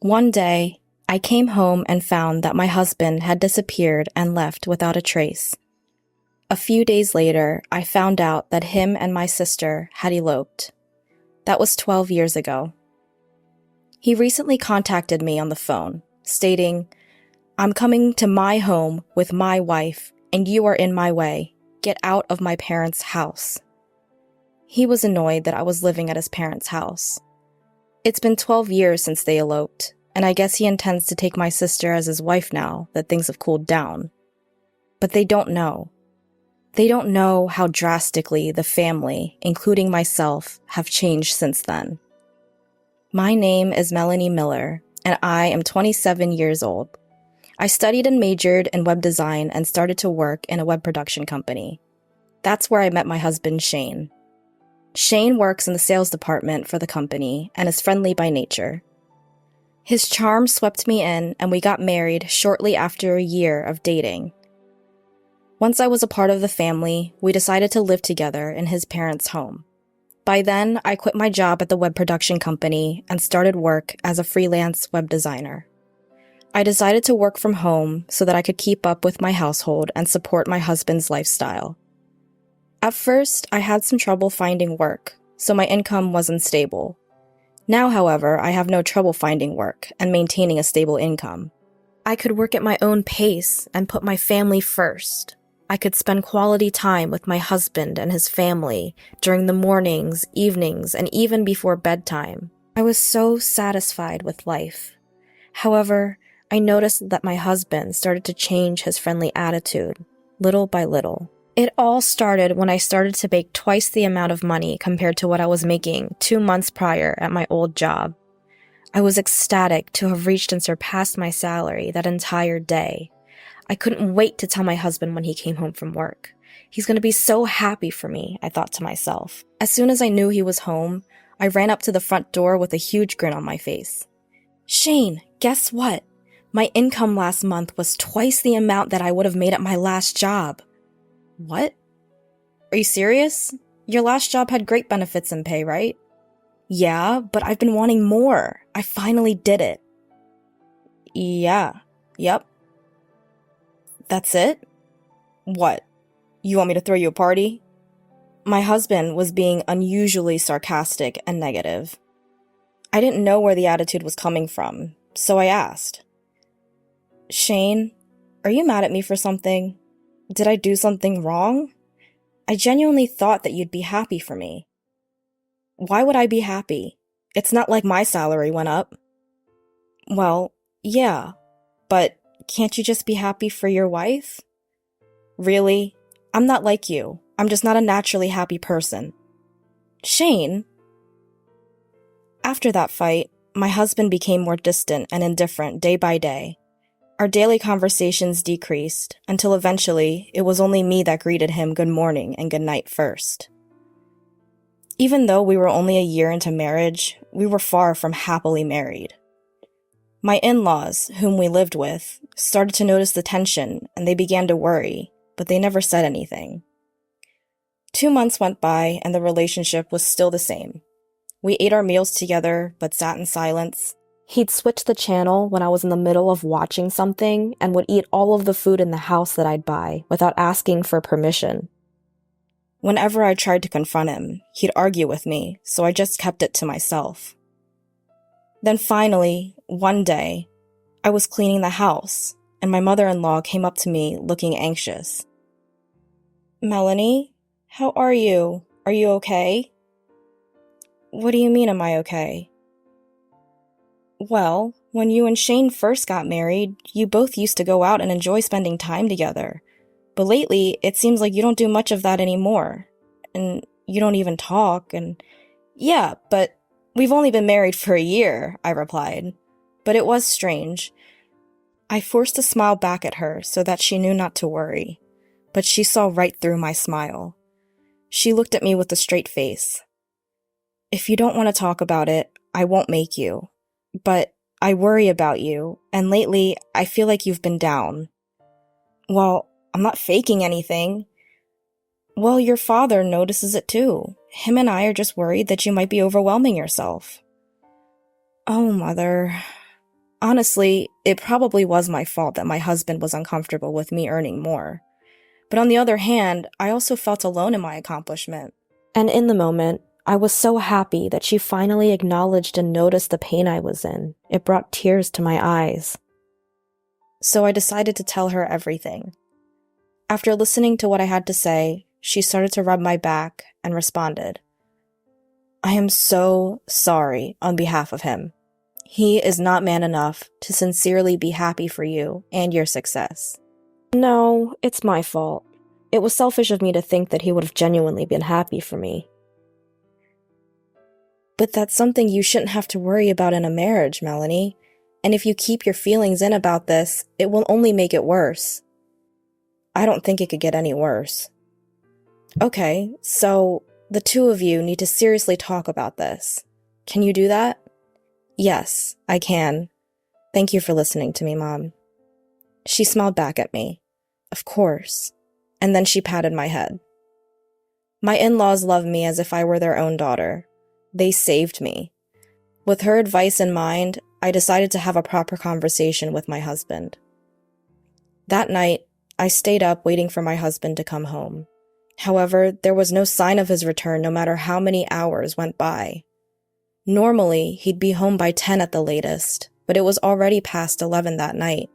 One day, I came home and found that my husband had disappeared and left without a trace. A few days later, I found out that him and my sister had eloped. That was 12 years ago. He recently contacted me on the phone, stating, "I'm coming to my home with my wife, and you are in my way. Get out of my parents' house." He was annoyed that I was living at his parents' house. It's been 12 years since they eloped, and I guess he intends to take my sister as his wife now that things have cooled down. But they don't know. They don't know how drastically the family, including myself, have changed since then. My name is Melanie Miller, and I am 27 years old. I studied and majored in web design and started to work in a web production company. That's where I met my husband, Shane. Shane works in the sales department for the company and is friendly by nature. His charm swept me in, and we got married shortly after a year of dating. Once I was a part of the family, we decided to live together in his parents' home. By then, I quit my job at the web production company and started work as a freelance web designer. I decided to work from home so that I could keep up with my household and support my husband's lifestyle. At first, I had some trouble finding work, so my income wasn't stable. Now, however, I have no trouble finding work and maintaining a stable income. I could work at my own pace and put my family first. I could spend quality time with my husband and his family during the mornings, evenings, and even before bedtime. I was so satisfied with life. However, I noticed that my husband started to change his friendly attitude, little by little. It all started when I started to make twice the amount of money compared to what I was making 2 months prior at my old job. I was ecstatic to have reached and surpassed my salary that entire day. I couldn't wait to tell my husband when he came home from work. He's going to be so happy for me, I thought to myself. As soon as I knew he was home, I ran up to the front door with a huge grin on my face. "Shane, guess what? My income last month was twice the amount that I would have made at my last job." "What? Are you serious? Your last job had great benefits and pay, right?" "Yeah, but I've been wanting more. I finally did it." Yep. "That's it? What? You want me to throw you a party?" My husband was being unusually sarcastic and negative. I didn't know where the attitude was coming from, so I asked, "Shane, are you mad at me for something? Did I do something wrong? I genuinely thought that you'd be happy for me." "Why would I be happy? It's not like my salary went up." "Well, yeah, but can't you just be happy for your wife?" "Really? I'm not like you. I'm just not a naturally happy person." "Shane?" After that fight, my husband became more distant and indifferent day by day. Our daily conversations decreased until eventually it was only me that greeted him good morning and good night first. Even though we were only a year into marriage, we were far from happily married. My in-laws, whom we lived with, started to notice the tension and they began to worry, but they never said anything. 2 months went by and the relationship was still the same. We ate our meals together, but sat in silence. He'd switch the channel when I was in the middle of watching something and would eat all of the food in the house that I'd buy without asking for permission. Whenever I tried to confront him, he'd argue with me, so I just kept it to myself. Then finally, one day, I was cleaning the house, and my mother-in-law came up to me looking anxious. "Melanie, how are you? Are you okay?" "What do you mean, am I okay?" "Well, when you and Shane first got married, you both used to go out and enjoy spending time together. But lately, it seems like you don't do much of that anymore. And you don't even talk, and..." "Yeah, but we've only been married for a year," I replied. But it was strange. I forced a smile back at her so that she knew not to worry, but she saw right through my smile. She looked at me with a straight face. "If you don't want to talk about it, I won't make you. But I worry about you, and lately I feel like you've been down." "Well, I'm not faking anything." "Well, your father notices it too. Him and I are just worried that you might be overwhelming yourself." "Oh, Mother." Honestly, it probably was my fault that my husband was uncomfortable with me earning more. But on the other hand, I also felt alone in my accomplishment. And in the moment, I was so happy that she finally acknowledged and noticed the pain I was in. It brought tears to my eyes. So I decided to tell her everything. After listening to what I had to say, she started to rub my back and responded, "I am so sorry on behalf of him. He is not man enough to sincerely be happy for you and your success." No, it's my fault. It was selfish of me to think that he would have genuinely been happy for me. But that's something you shouldn't have to worry about in a marriage, Melanie. And if you keep your feelings in about this, it will only make it worse. I don't think it could get any worse. Okay, so the two of you need to seriously talk about this. Can you do that? Yes, I can. Thank you for listening to me, Mom. She smiled back at me. Of course. And then she patted my head. My in-laws love me as if I were their own daughter. They saved me. With her advice in mind, I decided to have a proper conversation with my husband. That night, I stayed up waiting for my husband to come home. However, there was no sign of his return no matter how many hours went by. Normally, he'd be home by 10 at the latest, but it was already past 11 that night.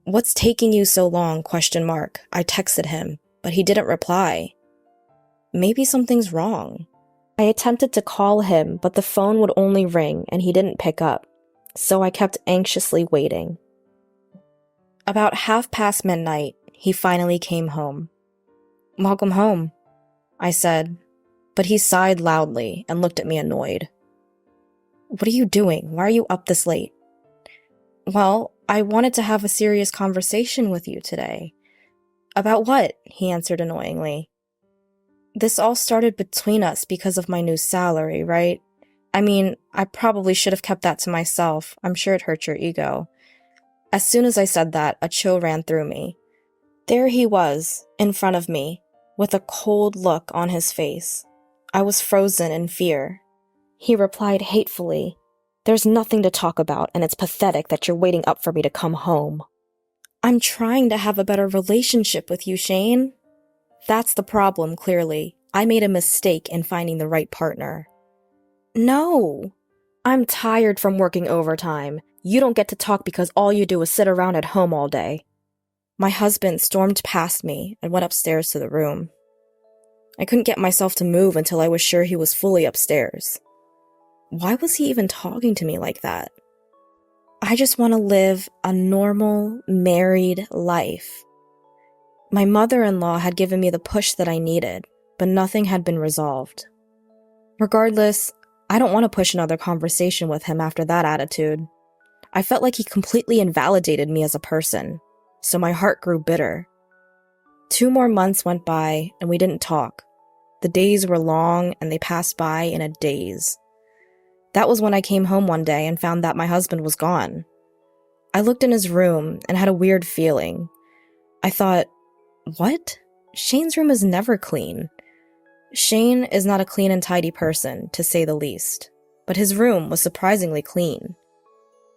"What's taking you so long?" ? I texted him, but he didn't reply. Maybe something's wrong. I attempted to call him, but the phone would only ring and he didn't pick up, so I kept anxiously waiting. About midnight, he finally came home. "Welcome home," I said, but he sighed loudly and looked at me annoyed. "What are you doing? Why are you up this late?" "Well, I wanted to have a serious conversation with you today." "About what?" he answered annoyingly. "This all started between us because of my new salary, right? I mean, I probably should have kept that to myself. I'm sure it hurt your ego." As soon as I said that, a chill ran through me. There he was, in front of me, with a cold look on his face. I was frozen in fear. He replied hatefully, "There's nothing to talk about, and it's pathetic that you're waiting up for me to come home." "I'm trying to have a better relationship with you, Shane." "That's the problem, clearly. I made a mistake in finding the right partner." "No. I'm tired from working overtime. You don't get to talk because all you do is sit around at home all day." My husband stormed past me and went upstairs to the room. I couldn't get myself to move until I was sure he was fully upstairs. Why was he even talking to me like that? I just want to live a normal, married life. My mother-in-law had given me the push that I needed, but nothing had been resolved. Regardless, I don't want to push another conversation with him after that attitude. I felt like he completely invalidated me as a person, so my heart grew bitter. 2 more months went by, and we didn't talk. The days were long, and they passed by in a daze. That was when I came home one day and found that my husband was gone. I looked in his room and had a weird feeling. I thought, what? Shane's room is never clean. Shane is not a clean and tidy person, to say the least, but his room was surprisingly clean.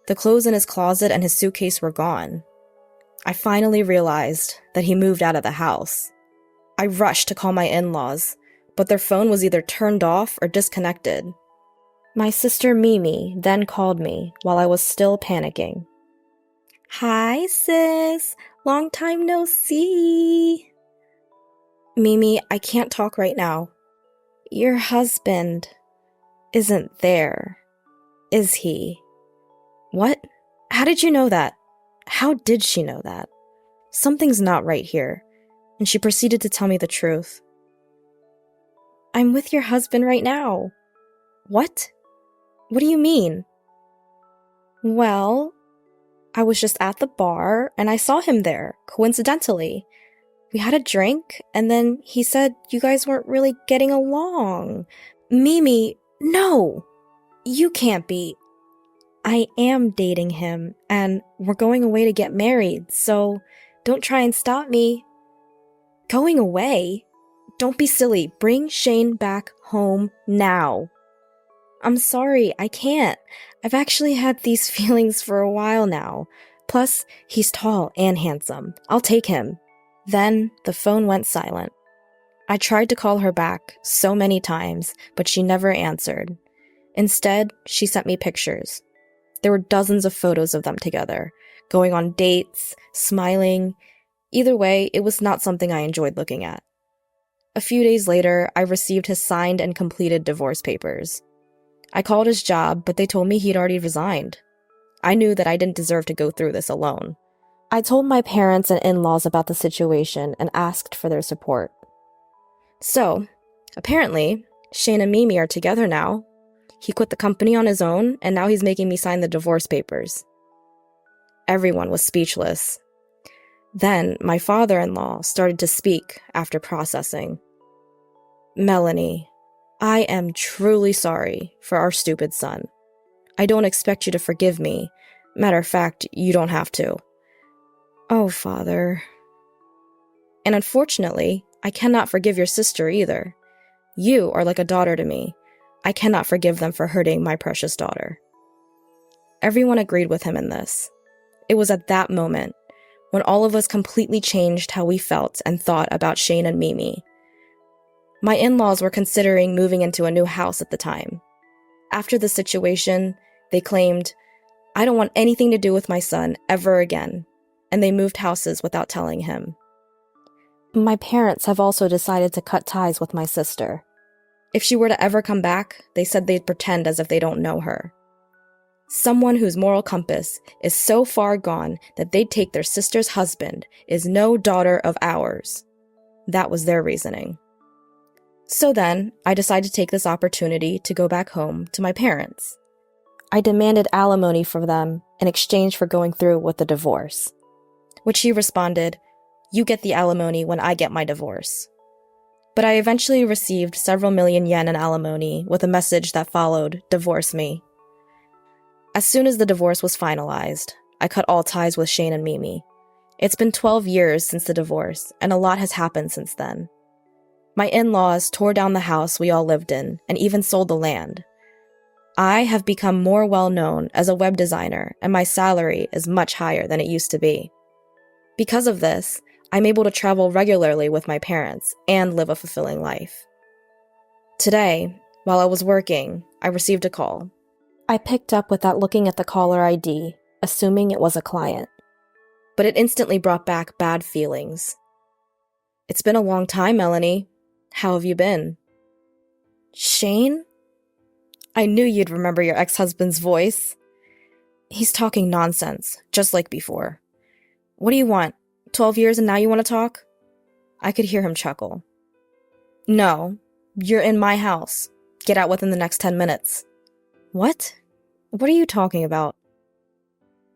The clothes in his closet and his suitcase were gone. I finally realized that he moved out of the house. I rushed to call my in-laws, but their phone was either turned off or disconnected. My sister Mimi then called me while I was still panicking. "Hi, sis. Long time no see." "Mimi, I can't talk right now." "Your husband isn't there, is he?" "What? How did you know that?" How did she know that? Something's not right here, and she proceeded to tell me the truth. "I'm with your husband right now." "What? What do you mean?" "Well, I was just at the bar, and I saw him there, coincidentally. We had a drink, and then he said you guys weren't really getting along." "Mimi, no! You can't be." "I am dating him, and we're going away to get married, so don't try and stop me." "Going away? Don't be silly. Bring Shane back home now." I'm sorry, I can't. I've actually had these feelings for a while now. Plus, he's tall and handsome. I'll take him. Then the phone went silent. I tried to call her back so many times, but she never answered. Instead, she sent me pictures. There were dozens of photos of them together, going on dates, smiling. Either way, it was not something I enjoyed looking at. A few days later, I received his signed and completed divorce papers. I called his job, but they told me he'd already resigned. I knew that I didn't deserve to go through this alone. I told my parents and in-laws about the situation and asked for their support. So, apparently, Shane and Mimi are together now. He quit the company on his own, and now he's making me sign the divorce papers. Everyone was speechless. Then, my father-in-law started to speak after processing. Melanie, I am truly sorry for our stupid son. I don't expect you to forgive me. Matter of fact, you don't have to. Oh, Father. And unfortunately, I cannot forgive your sister either. You are like a daughter to me. I cannot forgive them for hurting my precious daughter. Everyone agreed with him in this. It was at that moment, when all of us completely changed how we felt and thought about Shane and Mimi. My in-laws were considering moving into a new house at the time. After the situation, they claimed, I don't want anything to do with my son ever again, and they moved houses without telling him. My parents have also decided to cut ties with my sister. If she were to ever come back, they said they'd pretend as if they don't know her. Someone whose moral compass is so far gone that they'd take their sister's husband is no daughter of ours. That was their reasoning. So then, I decided to take this opportunity to go back home to my parents. I demanded alimony from them in exchange for going through with the divorce. Which he responded, you get the alimony when I get my divorce. But I eventually received several million yen in alimony with a message that followed, divorce me. As soon as the divorce was finalized, I cut all ties with Shane and Mimi. It's been 12 years since the divorce, and a lot has happened since then. My in-laws tore down the house we all lived in and even sold the land. I have become more well-known as a web designer, and my salary is much higher than it used to be. Because of this, I'm able to travel regularly with my parents and live a fulfilling life. Today, while I was working, I received a call. I picked up without looking at the caller ID, assuming it was a client. But it instantly brought back bad feelings. It's been a long time, Melanie. How have you been? Shane? I knew you'd remember your ex-husband's voice. He's talking nonsense, just like before. What do you want? 12 years and now you want to talk? I could hear him chuckle. No, you're in my house. Get out within the next 10 minutes. What? What are you talking about?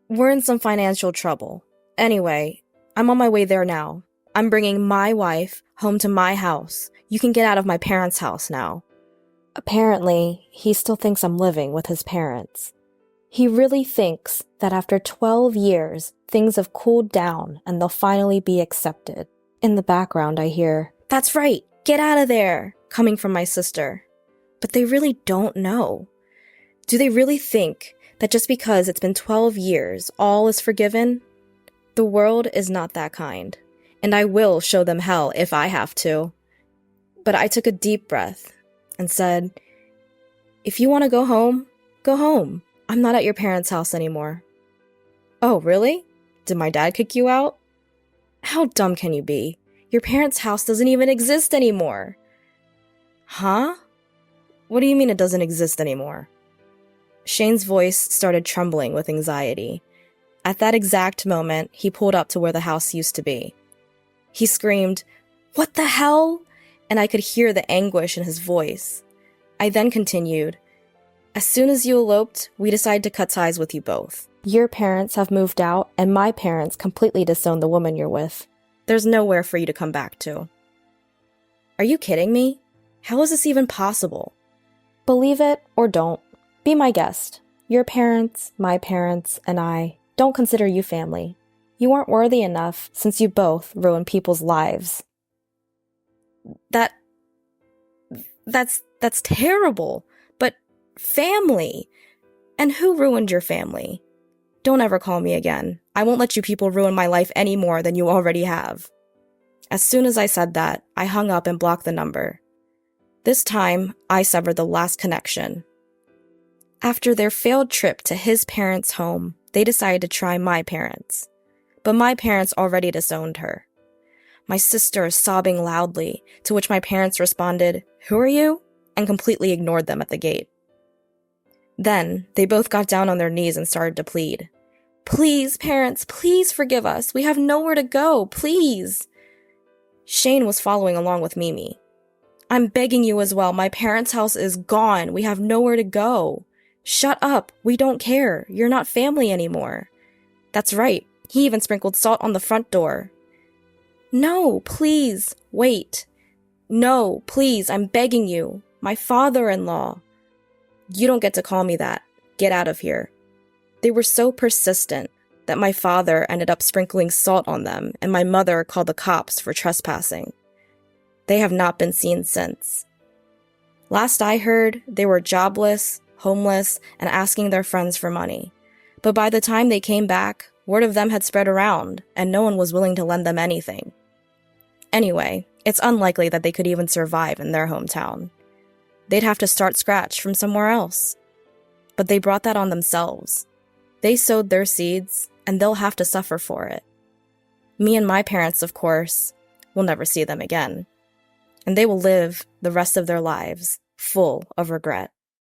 We're in some financial trouble. Anyway, I'm on my way there now. I'm bringing my wife home to my house. You can get out of my parents' house now. Apparently, he still thinks I'm living with his parents. He really thinks that after 12 years, things have cooled down and they'll finally be accepted. In the background, I hear, "That's right, get out of there," coming from my sister. But they really don't know. Do they really think that just because it's been 12 years, all is forgiven? The world is not that kind, and I will show them hell if I have to. But I took a deep breath and said, if you want to go home, go home. I'm not at your parents' house anymore. Oh, really? Did my dad kick you out? How dumb can you be? Your parents' house doesn't even exist anymore. Huh? What do you mean it doesn't exist anymore? Shane's voice started trembling with anxiety. At that exact moment, he pulled up to where the house used to be. He screamed, "What the hell?" And I could hear the anguish in his voice. I then continued, "As soon as you eloped, we decided to cut ties with you both. Your parents have moved out, and my parents completely disowned the woman you're with. There's nowhere for you to come back to." Are you kidding me? How is this even possible? Believe it or don't, be my guest. Your parents, my parents, and I don't consider you family. You aren't worthy enough since you both ruin people's lives. That's terrible. But family. And who ruined your family? Don't ever call me again. I won't let you people ruin my life any more than you already have. As soon as I said that, I hung up and blocked the number. This time, I severed the last connection. After their failed trip to his parents' home, they decided to try my parents. But my parents already disowned her. My sister is sobbing loudly, to which my parents responded, "Who are you?" and completely ignored them at the gate. Then, they both got down on their knees and started to plead. "Please, parents, please forgive us. We have nowhere to go, please." Shane was following along with Mimi. "I'm begging you as well. My parents' house is gone. We have nowhere to go. Shut up. We don't care. You're not family anymore." That's right. He even sprinkled salt on the front door. "No, please, wait. No, please, I'm begging you. My father-in-law." "You don't get to call me that. Get out of here." They were so persistent that my father ended up sprinkling salt on them, and my mother called the cops for trespassing. They have not been seen since. Last I heard, they were jobless, homeless, and asking their friends for money. But by the time they came back, word of them had spread around, and no one was willing to lend them anything. Anyway, it's unlikely that they could even survive in their hometown. They'd have to start scratch from somewhere else. But they brought that on themselves. They sowed their seeds, and they'll have to suffer for it. Me and my parents, of course, will never see them again. And they will live the rest of their lives full of regret.